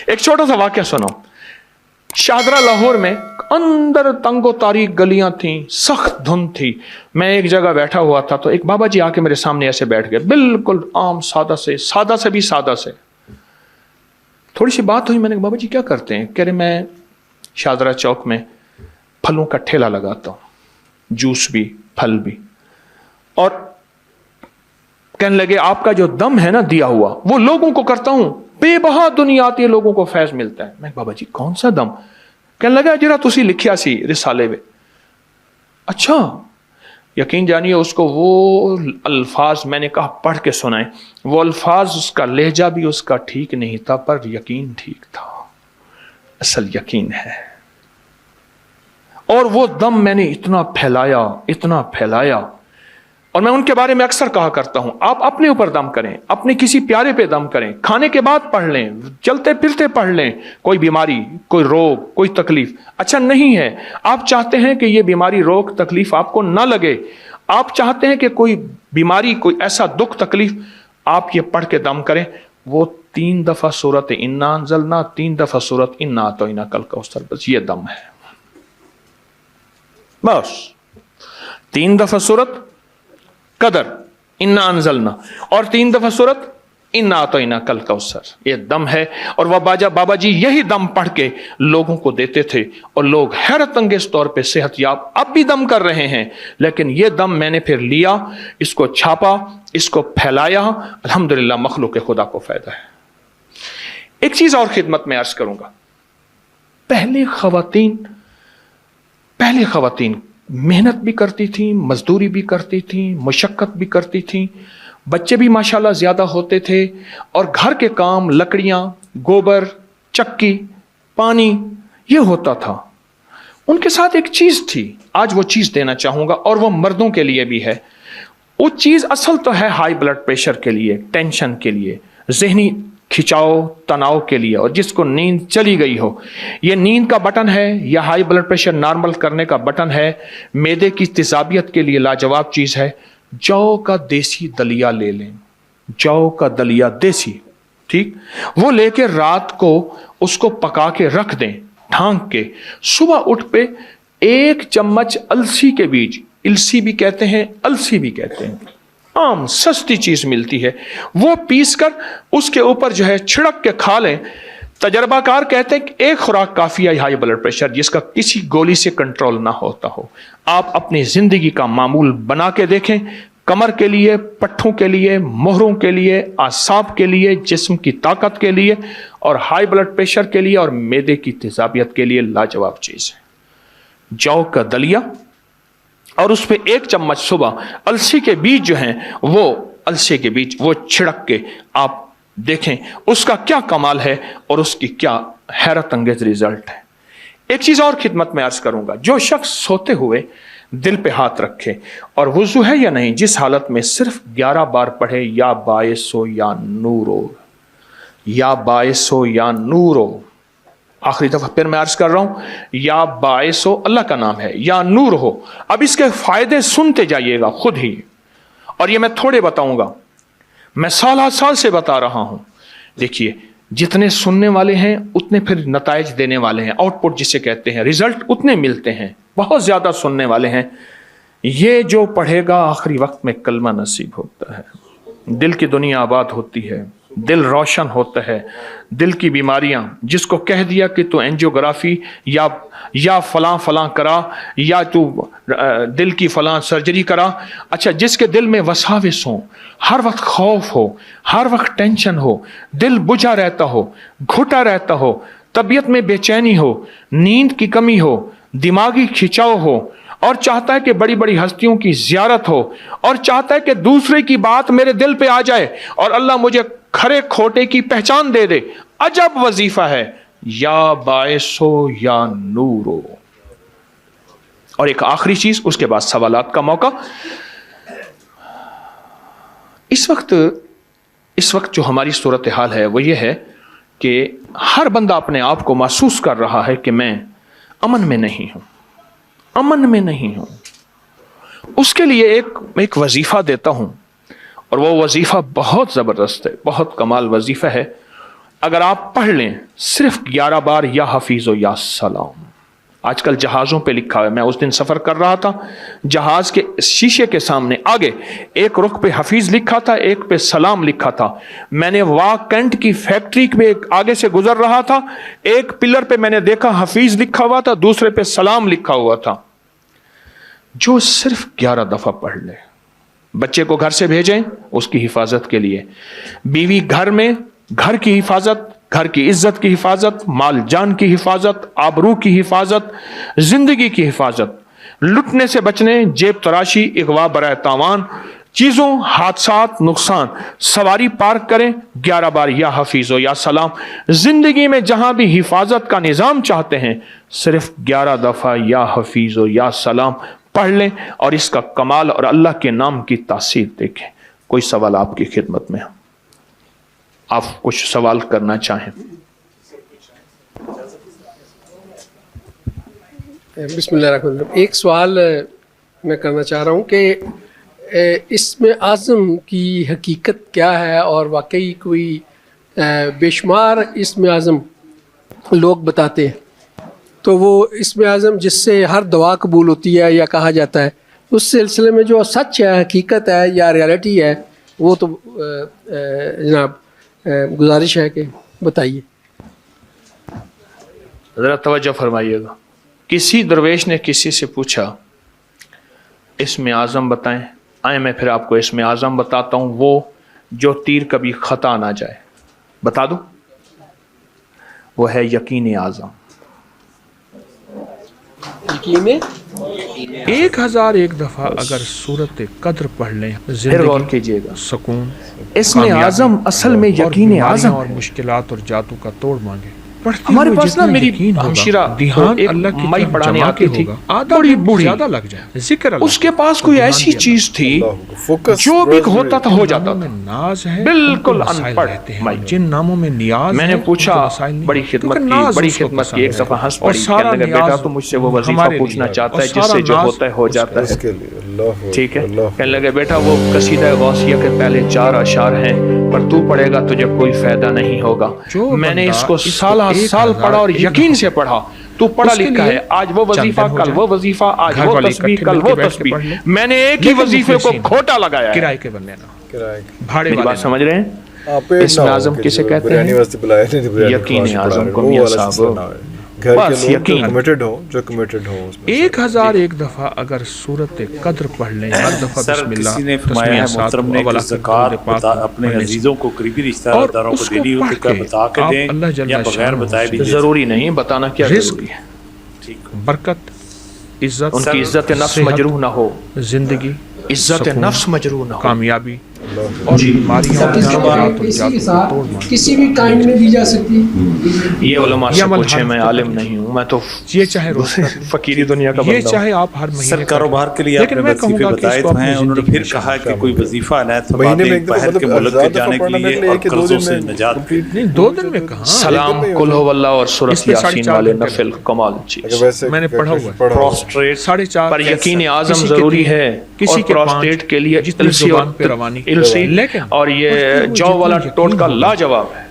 ایک چھوٹا سا واقعہ سنو. شاہدرہ لاہور میں اندر تنگ و تاریک گلیاں تھیں، سخت دھند تھی. میں ایک جگہ بیٹھا ہوا تھا تو ایک بابا جی آ کے میرے سامنے ایسے بیٹھ گئے، بالکل عام سادہ سے بھی سادہ سے. تھوڑی سی بات ہوئی، میں نے کہا بابا جی کیا کرتے ہیں؟ کہہ رہے میں شاہدرہ چوک میں پھلوں کا ٹھیلا لگاتا ہوں، جوس بھی پھل بھی. اور کہنے لگے آپ کا جو دم ہے نا دیا ہوا وہ لوگوں کو کرتا ہوں، بے بہا دنیا آتی ہے، لوگوں کو فیض ملتا ہے. میں بابا جی کون سا دم؟ کہنے لگا جرا تسی لکھیا سی رسالے میں. اچھا، یقین جانیے اس کو وہ الفاظ میں نے کہا پڑھ کے سنائیں. وہ الفاظ، اس کا لہجہ بھی اس کا ٹھیک نہیں تھا، پر یقین ٹھیک تھا، اصل یقین ہے. اور وہ دم میں نے اتنا پھیلایا. اور میں ان کے بارے میں اکثر کہا کرتا ہوں، آپ اپنے اوپر دم کریں، اپنے کسی پیارے پہ دم کریں، کھانے کے بعد پڑھ لیں، چلتے پھرتے پڑھ لیں. کوئی بیماری، کوئی روگ، کوئی تکلیف اچھا نہیں ہے. آپ چاہتے ہیں کہ یہ بیماری، روگ، تکلیف آپ کو نہ لگے، آپ چاہتے ہیں کہ کوئی بیماری، کوئی ایسا دکھ تکلیف، آپ یہ پڑھ کے دم کریں. وہ 3 دفعہ سورت انا انزلنا، 3 دفعہ سورت انا اعطیناک الکوثر، بس یہ دم ہے. بس 3 دفعہ سورت قدر انا انزلنا اور 3 دفعہ سورت انا اعطیناک الکوثر، یہ دم ہے. اور وہ بابا جی یہی دم پڑھ کے لوگوں کو دیتے تھے اور لوگ حیرت انگیز طور پہ صحت یاب اب بھی دم کر رہے ہیں. لیکن یہ دم میں نے پھر لیا، اس کو چھاپا، اس کو پھیلایا، الحمدللہ مخلوق خدا کو فائدہ ہے. ایک چیز اور خدمت میں عرض کروں گا. پہلے خواتین محنت بھی کرتی تھیں، مزدوری بھی کرتی تھیں، مشقت بھی کرتی تھیں، بچے بھی ماشاءاللہ زیادہ ہوتے تھے، اور گھر کے کام، لکڑیاں، گوبر، چکی، پانی، یہ ہوتا تھا. ان کے ساتھ ایک چیز تھی، آج وہ چیز دینا چاہوں گا، اور وہ مردوں کے لیے بھی ہے. وہ چیز اصل تو ہے ہائی بلڈ پریشر کے لیے، ٹینشن کے لیے، ذہنی کھچاؤ تناؤ کے لیے، اور جس کو نیند چلی گئی ہو. یہ نیند کا بٹن ہے یا ہائی بلڈ پریشر نارمل کرنے کا بٹن ہے. معدے کی تیزابیت کے لیے لاجواب چیز ہے. جو کا دیسی دلیا لے لیں، جو کا دلیا دیسی، ٹھیک، وہ لے کے رات کو اس کو پکا کے رکھ دیں ڈھانک کے. صبح اٹھ پہ 1 چمچ السی کے بیج، السی بھی کہتے ہیں، السی بھی کہتے ہیں، عام سستی چیز ملتی ہے، وہ پیس کر اس کے اوپر جو ہے چھڑک کے کھا لیں. تجربہ کار کہتے ہیں کہ 1 خوراک کافی ہے ہائی بلڈ پریشر جس کا کسی گولی سے کنٹرول نہ ہوتا ہو. آپ اپنی زندگی کا معمول بنا کے دیکھیں، کمر کے لیے، پٹھوں کے لیے، مہروں کے لیے، اعصاب کے لیے، جسم کی طاقت کے لیے، اور ہائی بلڈ پریشر کے لیے اور معدے کی تیزابیت کے لیے لاجواب چیز ہے. جو کا دلیا، اور اس پہ 1 چمچ صبح السی کے بیج جو ہیں، وہ السی کے بیج وہ چھڑک کے آپ دیکھیں اس کا کیا کمال ہے اور اس کی کیا حیرت انگیز ریزلٹ ہے. ایک چیز اور خدمت میں عرض کروں گا. جو شخص سوتے ہوئے دل پہ ہاتھ رکھے اور وضو ہے یا نہیں، جس حالت میں صرف 11 بار پڑھے یا باعث ہو یا نور ہو، یا باعث ہو یا نور ہو. آخری دفعہ پھر میں عرض کر رہا ہوں، یا باعث ہو، اللہ کا نام ہے، یا نور ہو. اب اس کے فائدے سنتے جائیے گا خود ہی، اور یہ میں تھوڑے بتاؤں گا، میں سال سے بتا رہا ہوں. دیکھیے، جتنے سننے والے ہیں اتنے پھر نتائج دینے والے ہیں، آؤٹ پٹ جسے کہتے ہیں، ریزلٹ اتنے ملتے ہیں. بہت زیادہ سننے والے ہیں. یہ جو پڑھے گا آخری وقت میں کلمہ نصیب ہوتا ہے، دل کی دنیا آباد ہوتی ہے، دل روشن ہوتا ہے. دل کی بیماریاں، جس کو کہہ دیا کہ تو اینجیوگرافی یا فلاں کرا، یا تو دل کی فلاں سرجری کرا، اچھا جس کے دل میں وساوس ہوں، ہر وقت خوف ہو، ہر وقت ٹینشن ہو، دل بجھا رہتا ہو، گھٹا رہتا ہو، طبیعت میں بے چینی ہو، نیند کی کمی ہو، دماغی کھچاؤ ہو، اور چاہتا ہے کہ بڑی بڑی ہستیوں کی زیارت ہو، اور چاہتا ہے کہ دوسرے کی بات میرے دل پہ آ جائے اور اللہ مجھے کھرے کھوٹے کی پہچان دے دے. عجب وظیفہ ہے، یا باعث ہو یا نور ہو. اور ایک آخری چیز، اس کے بعد سوالات کا موقع. اس وقت جو ہماری صورتحال ہے وہ یہ ہے کہ ہر بندہ اپنے آپ کو محسوس کر رہا ہے کہ میں امن میں نہیں ہوں. اس کے لیے ایک وظیفہ دیتا ہوں، اور وہ وظیفہ بہت زبردست ہے، بہت کمال وظیفہ ہے. اگر آپ پڑھ لیں صرف 11 بار یا حفیظ و یا سلام. آج کل جہازوں پہ لکھا ہے، میں اس دن سفر کر رہا تھا، جہاز کے شیشے کے سامنے آگے ایک رخ پہ حفیظ لکھا تھا، ایک پہ سلام لکھا تھا. میں نے واکنٹ کی فیکٹری میں آگے سے گزر رہا تھا، ایک پلر پہ میں نے دیکھا حفیظ لکھا ہوا تھا، دوسرے پہ سلام لکھا ہوا تھا. جو صرف 11 دفعہ پڑھ لے. بچے کو گھر سے بھیجیں اس کی حفاظت کے لیے، بیوی گھر میں گھر کی حفاظت، گھر کی عزت کی حفاظت، مال جان کی حفاظت، آبرو کی حفاظت، زندگی کی حفاظت، لٹنے سے بچنے، جیب تراشی، اغوا برائے تاوان، چیزوں، حادثات، نقصان. سواری پارک کریں 11 بار یا حفیظ و یا سلام. زندگی میں جہاں بھی حفاظت کا نظام چاہتے ہیں صرف 11 دفعہ یا حفیظ و یا سلام پڑھ لیں اور اس کا کمال اور اللہ کے نام کی تاثیر دیکھیں. کوئی سوال آپ کی خدمت میں؟ آپ کچھ سوال کرنا چاہیں؟ بسم اللہ الرحمن الرحیم. ایک سوال میں کرنا چاہ رہا ہوں کہ اسم اعظم کی حقیقت کیا ہے، اور واقعی کوئی بے شمار اسم اعظم لوگ بتاتے ہیں، تو وہ اسم اعظم جس سے ہر دعا قبول ہوتی ہے یا کہا جاتا ہے، اس سلسلے میں جو سچ ہے، حقیقت ہے یا ریالٹی ہے، وہ تو جناب گزارش ہے کہ بتائیے. ذرا توجہ فرمائیے گا. کسی درویش نے کسی سے پوچھا اسم اعظم بتائیں. آئیں میں پھر آپ کو اسم اعظم بتاتا ہوں، وہ جو تیر کبھی خطا نہ جائے. بتا دوں؟ وہ ہے یقین اعظم. یقین 1001 دفعہ اگر سورت قدر پڑھ لیں، پھر غور کیجئے گا. سکون، اسم اعظم اصل میں یقین اعظم اور مشکلات اور جاتو کا توڑ مانگے. ہمارے پاس نا میری ہمشیرہ اللہ کی مائی پڑھانے آتی تھی، بڑی بوڑھی زیادہ لگ جائے ذکر اللہ. اس کے پاس کوئی ایسی چیز تھی جو بھی ہوتا تھا ہو جاتا تھا. ناز ہے، بالکل ان مسائل پڑھ رہتے ہیں. جن ناموں میں نیاز میں نے پوچھا بڑی خدمت کی ایک دفعہ ہنس پڑی، کہنے لگا بیٹا تو مجھ سے وہ وظیفہ پوچھنا چاہتا ہے جس سے جو ہوتا ہے ہو جاتا ہے. ٹھیک ہے. کہنے لگا بیٹا وہ قصیدہ غوثیہ کے پہلے 4 اشعار ہیں، پر تو پڑھے گا تجھے کوئی فائدہ نہیں ہوگا. میں نے اس کو سال پڑھا اور یقین سے پڑھا. تو پڑھا لکھا ہے، آج وہ وظیفہ کل وہ وظیفہ، آج وہ تسبیح کل وہ تسبیح. میں نے ایک ہی وظیفے کو کھوٹا لگایا ہے. کرائے کے بن لینا، میری بات سمجھ رہے ہیں؟ اسم اعظم کسے کہتے ہیں؟ یقین اعظم کو میاں صاحب بس یقین. جو کمیٹڈ ہوں. 1001 دفعہ اگر سورت قدر پڑھ لیں، ہر دفعہ بسم اللہ. کسی نے فرمایا ہے محترم نے کہ زکوٰۃ اپنے عزیزوں کو، قریبی رشتہ داروں کو دینی ہو تو کیا بتا کے دیں یا بغیر بتائے بھی دیں؟ ضروری نہیں بتانا، کیا ضروری ہے؟ برکت، عزت، ان کی عزت نفس مجروح نہ ہو، زندگی، عزت نفس مجروح نہ ہو، کامیابی اور بیماریوں کسی بھی کائن میں دی جا سکتی ہے. یہ علماء سے پوچھیں، میں عالم نہیں ہوں، میں تو یہ چاہے فقیری دنیا کا یہ بندہ ہوں. چاہے آپ ہر مہینے سر کاروبار کے لیے آپ نے وظیفے بتائے تو ہیں، انہوں نے پھر کہا کہ کوئی وظیفہ عنایت فرماتے باہر کے ملک کے جانے کے لیے اور قرضوں سے نجات کے لیے. 2 دن میں کہاں سلام قل هو اللہ اور سورۃ یاسین والے نفل کمال چیز. میں نے پڑھا ہوا ہے. پروسٹریٹ 4.5 پر یقین اعظم ضروری ہے. کسی کے پروسٹریٹ کے لیے جتنی زبان پہ روانی، اور یہ جو والا ٹوٹکا لاجواب ہے.